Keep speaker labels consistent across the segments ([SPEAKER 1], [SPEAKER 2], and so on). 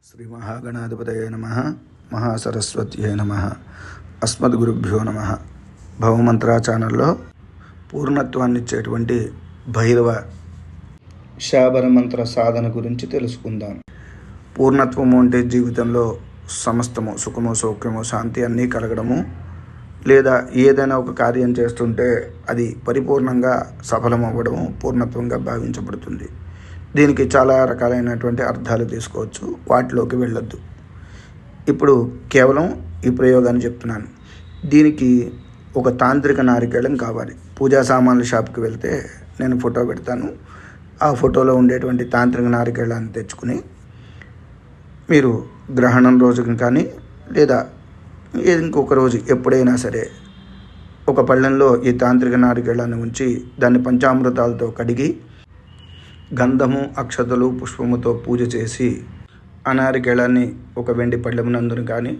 [SPEAKER 1] శ్రీ మహాగణాధిపతయే నమః. మహాసరస్వత్యై నమః. అస్మద్గురుభ్యో నమః. భవమంత్ర ఛానల్లో పూర్ణత్వాన్ని ఇచ్చేటువంటి భైరవ శాబర మంత్ర సాధన గురించి తెలుసుకుందాం. పూర్ణత్వము అంటే జీవితంలో సమస్తము సుఖము, సౌఖ్యము, శాంతి అన్నీ కలగడము, లేదా ఏదైనా ఒక కార్యం చేస్తుంటే అది పరిపూర్ణంగా సఫలమవ్వడము పూర్ణత్వంగా భావించబడుతుంది. దీనికి చాలా రకాలైనటువంటి అర్థాలు తీసుకోవచ్చు, వాటిలోకి వెళ్ళొద్దు. ఇప్పుడు కేవలం ఈ ప్రయోగాన్ని చెప్తున్నాను. దీనికి ఒక తాంత్రిక నారికేళం కావాలి. పూజా సామాన్ల షాప్కి వెళ్తే నేను ఫోటో పెడతాను. ఆ ఫోటోలో ఉండేటువంటి తాంత్రిక నారికేళాన్ని తెచ్చుకుని మీరు గ్రహణం రోజున కానీ లేదా ఇంకొక రోజు ఎప్పుడైనా సరే ఒక పళ్ళెంలో ఈ తాంత్రిక నారికేళాన్ని ఉంచి దాన్ని పంచామృతాలతో కడిగి గంధము, అక్షతలు, పుష్పముతో పూజ చేసి ఆ నారికేళాన్ని ఒక వెండి పళ్ళెమునందును కానీ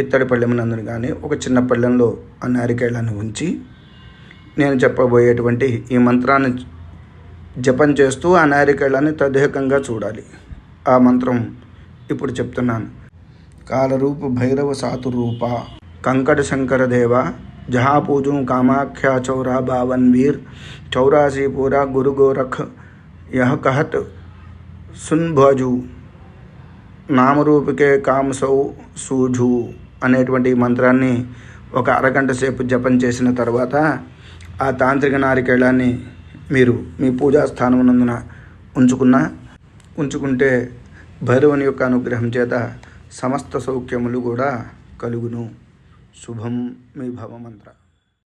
[SPEAKER 1] ఇత్తడి పళ్ళెమునందును కానీ ఒక చిన్న పళ్ళెంలో ఆ నారికేళాన్ని ఉంచి నేను చెప్పబోయేటువంటి ఈ మంత్రాన్ని జపం చేస్తూ ఆ నారికేళాన్ని తదేకంగా చూడాలి. ఆ మంత్రం ఇప్పుడు చెప్తున్నాను. కాలరూప భైరవ సాతురూప కంకట శంకర దేవ జహాపూజు కామాఖ్య చౌరా బావన్వీర్ చౌరాసి పూరా గురు గోరఖ్ యహ కహత్ సున్భజు నామరూపికే కామసౌ సూజు అనేటువంటి మంత్రాన్ని ఒక అరగంట సేపు జపం చేసిన తర్వాత ఆ తాంత్రిక నారికేళాన్ని మీరు మీ పూజా స్థానమునందున ఉంచుకుంటే భైరవుని యొక్క అనుగ్రహం చేత సమస్త సౌఖ్యములు కూడా కలుగును. శుభం మీ భవమంత్ర.